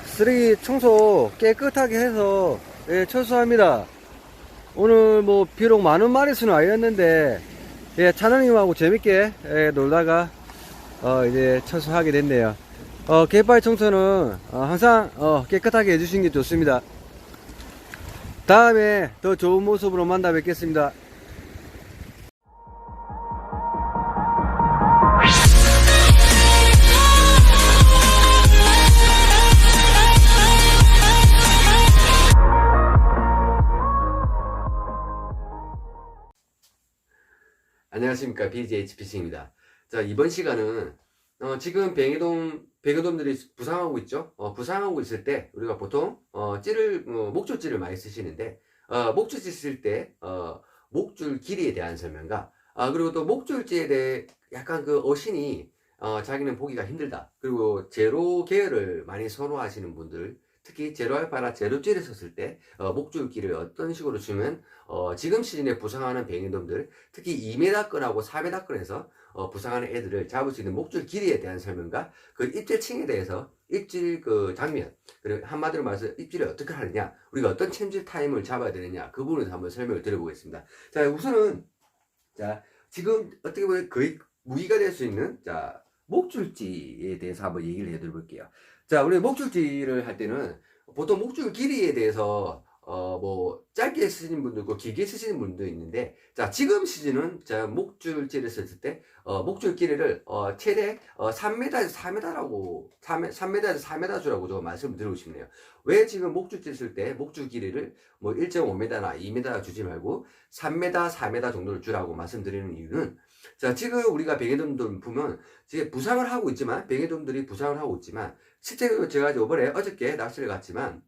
쓰레기 청소 깨끗하게 해서 예, 철수합니다. 오늘 뭐 비록 많은 마리수는 아니었는데 예, 차장님하고 재밌게 놀다가 이제 철수하게 됐네요. 갯바위 청소는 항상 깨끗하게 해주시는 게 좋습니다. 다음에 더 좋은 모습으로 만나 뵙겠습니다. 안녕하십니까, BJHPC입니다. 자, 이번 시간은 지금 백여돔들이 부상하고 있죠. 부상하고 있을 때 우리가 보통 목줄질을 많이 쓰시는데 목줄질 쓸 때 목줄 길이에 대한 설명과 그리고 또 목줄질에 대해 약간 그 어신이 자기는 보기가 힘들다, 그리고 제로 계열을 많이 선호하시는 분들, 특히 제로알파나 제로줄을 썼을 때 목줄기를 어떤 식으로 주면 지금 시즌에 부상하는 뱅에돔들, 특히 2m권하고 4m권에서 부상하는 애들을 잡을 수 있는 목줄 길이에 대한 설명과 그 입질층에 대해서 입질 그 장면, 그리고 한마디로 말해서 입질을 어떻게 하느냐, 우리가 어떤 챔질 타임을 잡아야 되느냐, 그 부분에서 한번 설명을 드려보겠습니다. 자, 우선은 지금 어떻게 보면 거의 무기가 될 수 있는 목줄지에 대해서 한번 얘기를 해드려볼게요. 자, 우리 목줄질을 할 때는 보통 목줄 길이에 대해서 뭐 짧게 쓰시는 분도 있고 길게 쓰시는 분도 있는데, 자, 지금 시즌은 목줄질을 썼을 때 목줄 길이를 최대 3m에서 4m라고 3m에서 4m 주라고 좀 말씀을 드리고 싶네요. 왜 지금 목줄질 쓸 때 목줄 길이를 뭐 1.5m나 2m 주지 말고 3m, 4m 정도를 주라고 말씀드리는 이유는, 자, 지금 우리가 뱅에돔들 보면 지금 부상을 하고 있지만, 뱅에돔들이 부상을 하고 있지만, 실제로 제가 어저께 낚시를 갔지만,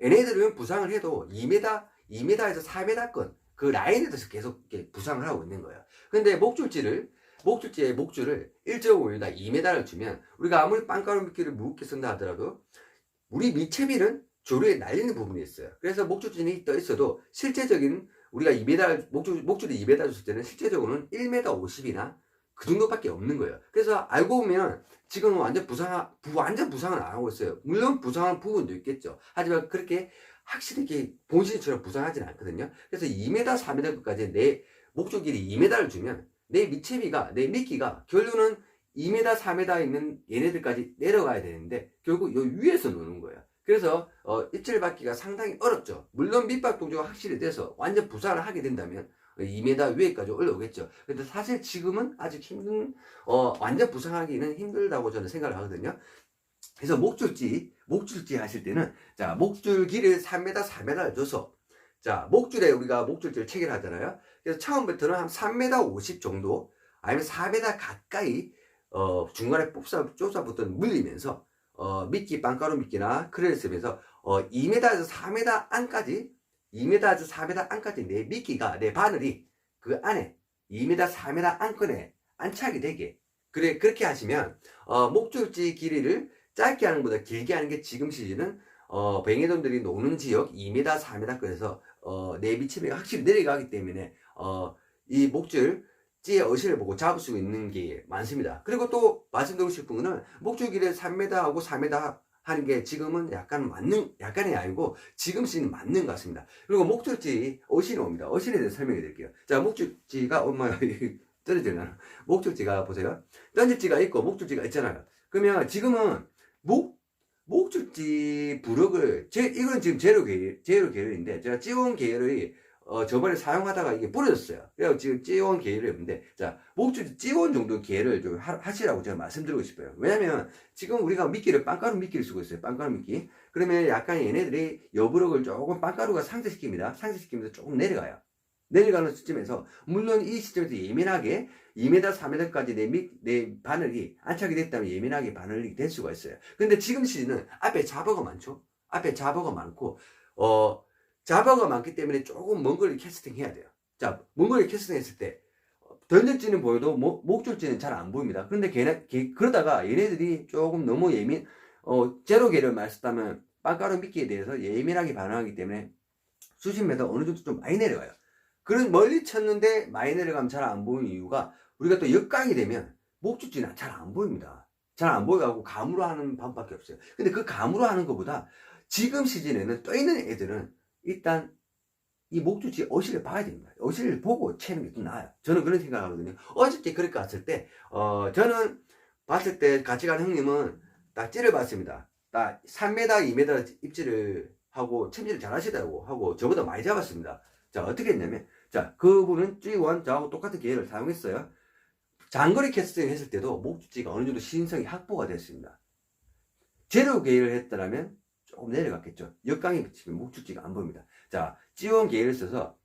얘네들은 부상을 해도 2m에서 4m권 그 라인에 대해서 계속 이렇게 부상을 하고 있는 거예요. 근데 목줄의 목줄을 1.5m, 2m를 주면 우리가 아무리 빵가루 미끼를 무겁게 쓴다 하더라도 우리 밑채비는 조류에 날리는 부분이 있어요. 그래서 목줄진이 떠 있어도 실제적인 우리가 2m, 목줄이 2m 줬을 때는 실제적으로는 1m 50이나 그 정도밖에 없는 거예요. 그래서 알고 보면 지금은 완전 부상은 안 하고 있어요. 물론 부상한 부분도 있겠죠. 하지만 그렇게 확실히 이렇게 본신처럼 부상하지는 않거든요. 그래서 2m, 4m까지 내 목줄 길이 2m를 주면 내 미끼가 결론은 2m, 4m 있는 얘네들까지 내려가야 되는데 결국 요 위에서 노는 거예요. 그래서 입질 받기가 상당히 어렵죠. 물론 밑밥 동작이 확실히 돼서 완전 부상을 하게 된다면 2m 위에까지 올라오겠죠. 근데 사실 지금은 아직 완전 부상하기는 힘들다고 저는 생각을 하거든요. 그래서 목줄지 하실 때는, 자, 목줄 길이를 3m, 4m를 줘서, 자, 목줄에 우리가 목줄지를 체결하잖아요. 그래서 처음부터는 한 3m 50 정도, 아니면 4m 가까이, 중간에 쪼사부터 물리면서, 미끼, 빵가루 미끼나 크레를 쓰면서, 2m에서 4m 안까지, 2m에서 4m 안까지 내 미끼가, 내 바늘이 그 안에 2m, 4m 안건에 안착이 되게, 그렇게 하시면 목줄지 길이를 짧게 하는 것보다 길게 하는 게 지금 시즌은 뱅에돔들이 노는 지역 2m, 4m권에서 내 미치미가 확실히 내려가기 때문에 이 목줄지의 어신을 보고 잡을 수 있는 게 많습니다. 그리고 또 말씀드리고 싶은 거는 목줄 길이 3m하고 4m 하는 게 지금은 약간이 아니고 지금 시즌은 맞는 것 같습니다. 그리고 목줄지 어신이 옵니다. 어신에 대해서 설명해 드릴게요. 자, 목줄지가 떨어지나? 목줄지가 보세요. 던질지가 있고 목줄지가 있잖아요. 그러면 지금은 목줄지 부럭을 이건 지금 제로 계열인데 제가 찌온 계열의 저번에 사용하다가 이게 부러졌어요. 그래서 지금 찌온 계열이 없는데, 자, 목줄지 찌온 정도 계열을 좀 하시라고 제가 말씀드리고 싶어요. 왜냐면 지금 우리가 빵가루 미끼를 쓰고 있어요. 빵가루 미끼. 그러면 약간 얘네들이 여부럭을 조금 빵가루가 상쇄시키면서 조금 내려가는 시점에서, 물론 이 시점에서 예민하게 2m, 4m까지 내 바늘이 안착이 됐다면 예민하게 바늘이 될 수가 있어요. 근데 지금 시즌은 앞에 잡어가 많죠? 앞에 잡어가 많고, 잡어가 많기 때문에 조금 먼 거리 캐스팅 해야 돼요. 자, 먼 거리 캐스팅 했을 때, 던질지는 보여도 목줄지는 잘 안 보입니다. 그런데 그러다가 얘네들이 조금 너무 제로 계를 말했다면 빵가루 미끼에 대해서 예민하게 반응하기 때문에 수십 m 어느 정도 좀 많이 내려가요. 그런 멀리 쳤는데 많이 내려가면 잘 안 보이는 이유가, 우리가 또 역강이 되면 목줄지는 잘 안 보입니다. 잘 안 보여가고 감으로 하는 방법밖에 없어요. 근데 그 감으로 하는 것보다 지금 시즌에는 떠 있는 애들은 일단 이 목줄지 어시를 봐야 됩니다. 어시를 보고 채는 게 좀 나아요. 저는 그런 생각하거든요. 어저께 그렇게 갔을 때, 저는 봤을 때 같이 간 형님은 딱 찌를 봤습니다. 딱 3m, 2m 입질을 하고 챔질을 잘 하시더라고 하고 저보다 많이 잡았습니다. 자, 어떻게 했냐면, 자, 그분은 G1 저하고 똑같은 기회를 사용했어요. 장거리 캐스팅 했을 때도 목줄지가 어느 정도 신성이 확보가 됐습니다. 제로 게일을 했더라면 조금 내려갔겠죠. 역강에 비치면 목줄지가 안 보입니다. 자, G1 게일을 써서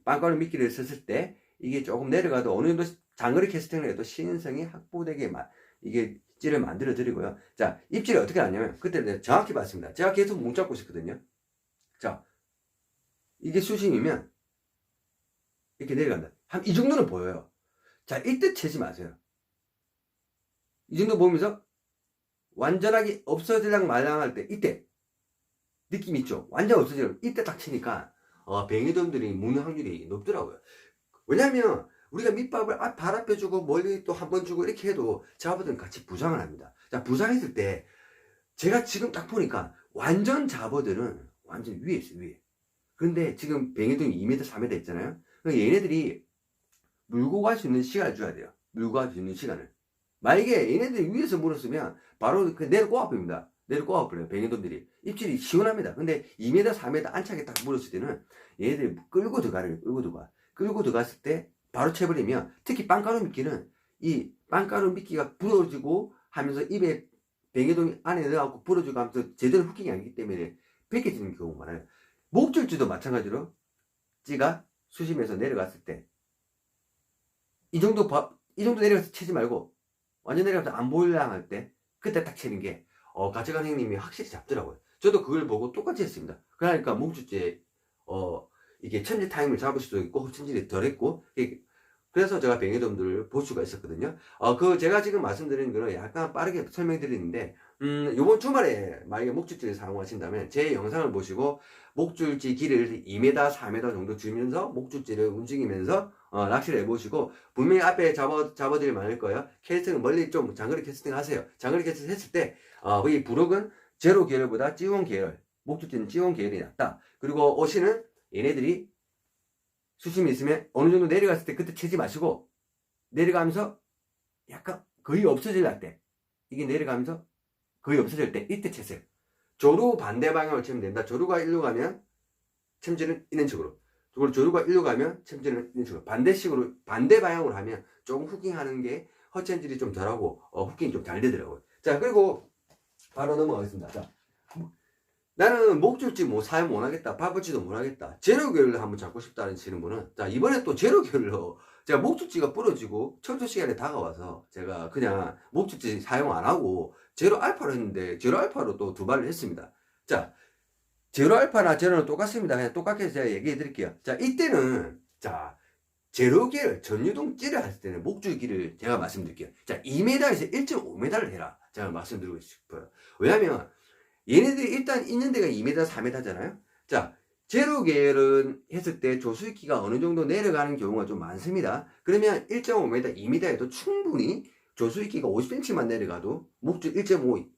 빵가루 미끼를 썼을 때 이게 조금 내려가도 어느 정도 장거리 캐스팅을 해도 신성이 확보되게 이게 찌를 만들어 드리고요. 자, 입질이 어떻게 하냐면 그때 정확히 봤습니다. 제가 계속 뭉 잡고 있었거든요. 자, 이게 수심이면 이렇게 내려간다. 한 이 정도는 보여요. 자, 이때 채지 마세요. 이 정도 보면서 완전하게 없어지랑 말랑할 때 이때 느낌 있죠? 완전 없어지면 이때 딱 치니까 뱅에돔들이 묻는 확률이 높더라고요. 왜냐면 우리가 밑밥을 발 앞에 주고 멀리 또 한 번 주고 이렇게 해도 잡어들은 같이 부상을 합니다. 자, 부상했을 때 제가 지금 딱 보니까 완전 잡어들은 완전 위에 있어요, 위에. 그런데 지금 뱅에돔이 2m, 3m 있잖아요. 그러니까 얘네들이 물고 갈 수 있는 시간을 줘야 돼요. 물고 갈 수 있는 시간을. 만약에 얘네들이 위에서 물었으면 바로 내려 꼬아버립니다. 내려 꼬아버려요. 뱅에돔들이. 입질이 시원합니다. 근데 2m, 4m 안차게 딱 물었을 때는 얘네들이 끌고 들어가요. 끌고 들어가. 끌고 들어갔을 때 바로 채버리면 특히 빵가루 미끼는 이 빵가루 미끼가 부러지고 하면서 입에 뱅에돔 안에 넣어갖고 부러지고 하면서 제대로 후킹이 아니기 때문에 벗겨지는 경우가 많아요. 목줄지도 마찬가지로 찌가 수심에서 내려갔을 때 이 정도 내려가서 치지 말고 완전 내려가서 안 보일랑 할 때 그때 딱 치는 게 가져간 형님이 확실히 잡더라고요. 저도 그걸 보고 똑같이 했습니다. 그러니까 목줄지에 이게 첨지 타임을 잡을 수도 있고 첨질이 덜 했고 그래서 제가 뱅에돔들을 볼 수가 있었거든요. 제가 지금 말씀드리는 거는 약간 빠르게 설명드리는데 요번 주말에 만약에 목줄지를 사용하신다면 제 영상을 보시고 목줄지 길이를 2m, 4m 정도 주면서 목줄지를 움직이면서 낚시를 해보시고 분명히 앞에 잡아들이 많을 거예요. 캐스팅은 멀리 좀 장거리 캐스팅 하세요. 장거리 캐스팅 했을 때 이 부록은 제로 계열보다 G1 계열, 목줄지는 G1 계열이 낫다. 그리고 어시는 얘네들이 수심이 있으면 어느 정도 내려갔을 때 그때 채지 마시고 내려가면서 약간 거의 없어질 때 이게 내려가면서 거의 없어질 때 이때 채세요. 조루 반대 방향을 치면 된다. 조루가 일로 가면 챔질은 있는 식으로. 그리고 조루가 일로 가면 챔질은 있는 식으로. 반대식으로 반대 방향으로 하면 조금 후킹하는 게 헛챔질이 좀 덜하고 후킹이 좀 잘 되더라고요. 자, 그리고 바로 넘어가겠습니다. 자, 나는 목줄지 뭐 사용 못하겠다, 바쁘지도 못하겠다, 제로 계열로 한번 잡고 싶다는 치는 분은, 자, 이번에 또 제로 계열로 제가 목줄지가 부러지고 철수 시간에 다가와서 제가 그냥 목줄지 사용 안 하고 제로 알파로 했는데 제로 알파로 또 두 발을 했습니다. 자, 제로 알파나 제로는 똑같습니다. 그냥 똑같게 제가 얘기해 드릴게요. 자, 이때는 자, 제로 계열 전유동 찌를 할 때는 목줄기를 제가 말씀드릴게요. 자, 2m에서 1.5m를 해라. 제가 말씀드리고 싶어요. 왜냐면 얘네들이 일단 있는 데가 2m, 4m잖아요. 자, 제로 계열은 했을 때 조수익기가 어느 정도 내려가는 경우가 좀 많습니다. 그러면 1.5m, 2m에도 충분히 조수익기가 50cm만 내려가도 목줄 1.5,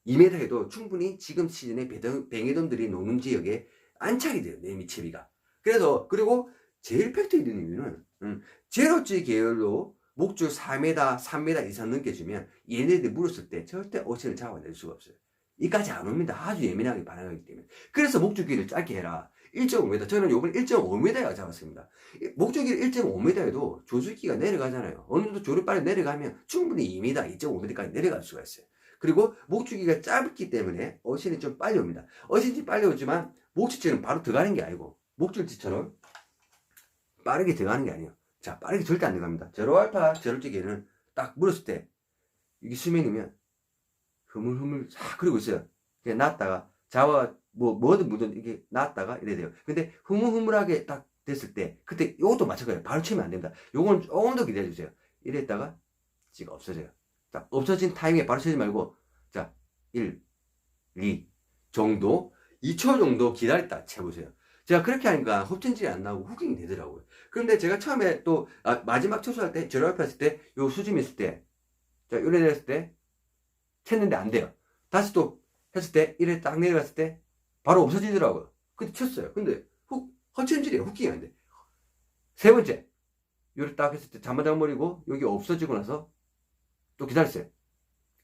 2m 해도 충분히 지금 시즌에 뱅에돔들이 노는 지역에 안착이 돼요. 내미채비가. 그래서 그리고 제일 팩트 있는 이유는 제로지 계열로 목줄 4m, 3m 이상 넘겨주면 얘네들이 물었을 때 절대 어시를 잡아낼 수가 없어요. 이까지 안 옵니다. 아주 예민하게 반응하기 때문에. 그래서 목줄기를 짧게 해라. 1.5m. 저는 요번에 1.5m에 잡았습니다. 목줄기를 1.5m에도 조수기가 내려가잖아요. 어느 정도 조를 빨리 내려가면 충분히 2m, 2.5m까지 내려갈 수가 있어요. 그리고 목줄기가 짧기 때문에 어신이 좀 빨리 옵니다. 어신이 빨리 오지만 목줄지는 바로 들어가는 게 아니고 목줄지처럼 빠르게 들어가는 게 아니에요. 자, 빠르게 절대 안 들어갑니다. 제로 알파, 제로찌개는 딱 물었을 때 이게 수면이면 흐물흐물 싹 그러고 있어요. 그냥 놨다가 뭐든 이게 놨다가 이래 돼요. 근데 흐물흐물하게 딱 됐을 때 그때 요것도 마찬가지예요. 바로 치면 안 됩니다. 요건 조금 더 기다려주세요. 이랬다가 지가 없어져요. 자, 없어진 타이밍에 바로 치지 말고 자, 1, 2 정도 2초 정도 기다렸다 쳐보세요. 제가 그렇게 하니까 흡전질이 안 나오고 후킹이 되더라고요. 그런데 제가 처음에 또 마지막 초수할 때 제로 알파 했을 때 요 수짐 있을 때 자, 요래 됐을 때 쳤는데 안 돼요. 다시 또 했을 때, 이래 딱 내려갔을 때, 바로 없어지더라고요. 근데 쳤어요. 근데 허천질이에요. 후킹이 안 돼. 세 번째, 요를 딱 했을 때 잠만장머리고 여기 없어지고 나서 또 기다렸어요.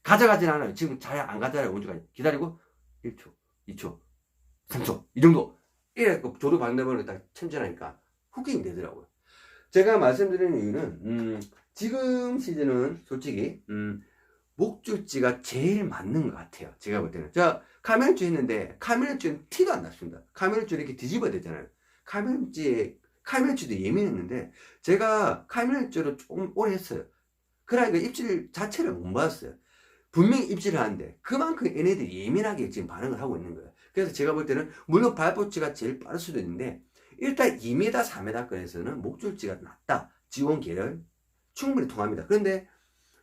가져가진 않아요. 지금 잘 안 가잖아요. 오죽하니. 기다리고 1초, 2초, 3초 이 정도. 이래 조도 반대번을 딱 천천하니까 후킹이 되더라고요. 제가 말씀드리는 이유는 지금 시즌은 솔직히 목줄지가 제일 맞는 것 같아요. 제가 볼 때는. 제가 카멜줄 했는데 카멜줄은 티도 안 났습니다. 카멜줄 이렇게 뒤집어야 되잖아요. 카멜줄도 예민했는데 제가 카멜줄을 조금 오래 했어요. 그러니까 입질 자체를 못 받았어요. 분명히 입질을 하는데 그만큼 얘네들이 예민하게 지금 반응을 하고 있는 거예요. 그래서 제가 볼 때는 물론 발포치가 제일 빠를 수도 있는데 일단 2m, 4m권에서는 목줄지가 낮다. 지원 계열 충분히 통합니다. 그런데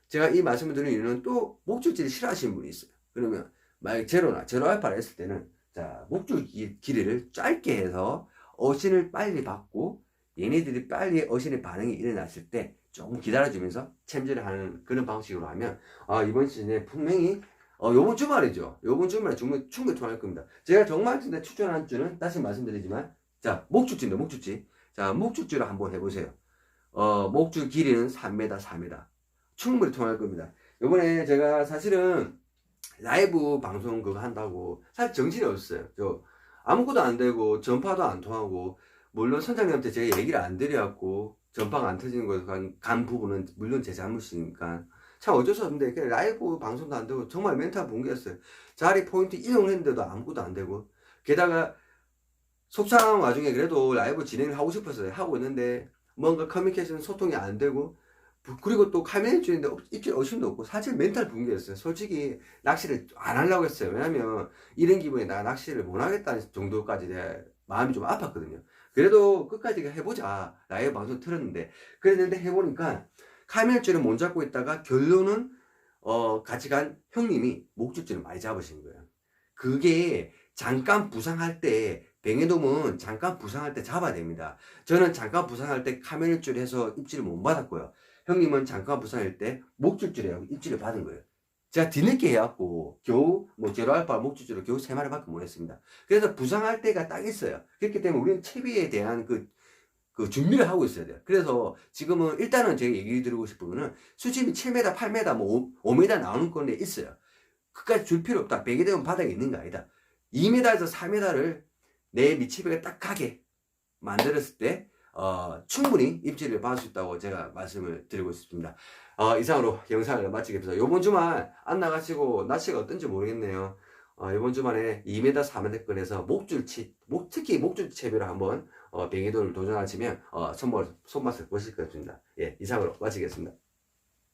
제가 이 말씀을 드리는 이유는 또 목줄지를 싫어하시는 분이 있어요. 그러면 만약 제로 알파를 했을 때는 자 목줄 길이를 짧게 해서 어신을 빨리 받고 얘네들이 빨리 어신의 반응이 일어났을 때 조금 기다려주면서 챔질을 하는 그런 방식으로 하면 이번 시즌에 분명히 요번 주말이죠. 요번 주말에 충분히 통할 겁니다. 제가 정말 진짜 추천한 주는 다시 말씀드리지만 자 목줄지입니다. 목줄지. 자 목줄지로 한번 해보세요. 목줄 길이는 3m, 4m. 충분히 통할 겁니다. 요번에 제가 사실은 라이브 방송 그거 한다고 사실 정신이 없었어요. 저 아무것도 안 되고 전파도 안 통하고 물론 선장님한테 제가 얘기를 안 드려갖고 전파가 안 터지는 거에 간 부분은 물론 제 잘못이니까 참 어쩔 수 없는데 라이브 방송도 안 되고 정말 멘탈 붕괴였어요. 자리 포인트 이용했는데도 아무것도 안 되고 게다가 속상한 와중에 그래도 라이브 진행을 하고 싶었어요. 하고 있는데 뭔가 커뮤니케이션 소통이 안 되고 그리고 또 카메라 주인데 입질 의심도 없고 사실 멘탈 붕괴였어요. 솔직히 낚시를 안 하려고 했어요. 왜냐면 이런 기분에 나 낚시를 못 하겠다는 정도까지 내 마음이 좀 아팠거든요. 그래도 끝까지 해보자 라이브 방송 틀었는데 그랬는데 해보니까 카메라줄을 못 잡고 있다가 결론은 같이 간 형님이 목줄줄을 많이 잡으신 거예요. 그게 잠깐 부상할 때 뱅에돔은 잠깐 부상할 때 잡아야 됩니다. 저는 잠깐 부상할 때 카메라줄 해서 입질을 못 받았고요. 형님은 잠깐 부상할 때 목줄줄에 입질을 받은 거예요. 제가 뒤늦게 해갖고 겨우 제로알파 목줄줄을 겨우 3마리밖에 못 했습니다. 그래서 부상할 때가 딱 있어요. 그렇기 때문에 우리는 채비에 대한 그 준비를 하고 있어야 돼요. 그래서 지금은 일단은 제가 얘기 드리고 싶은 거는 수심이 7m, 8m, 5m 나오는 건데 있어요. 그까지 줄 필요 없다. 베개 되면 바닥에 있는 거 아니다. 2m에서 4m를 내 밑치배가 딱 가게 만들었을 때 충분히 입질을 받을 수 있다고 제가 말씀을 드리고 싶습니다. 이상으로 영상을 마치겠습니다. 이번 주말 안 나가시고 낚시가 어떤지 모르겠네요. 이번 주말에 2m, 4m권에서 특히 목줄 채비로 한번 뱅에돔을 도전하시면 손맛을 보실 것 같습니다. 예, 이상으로 마치겠습니다.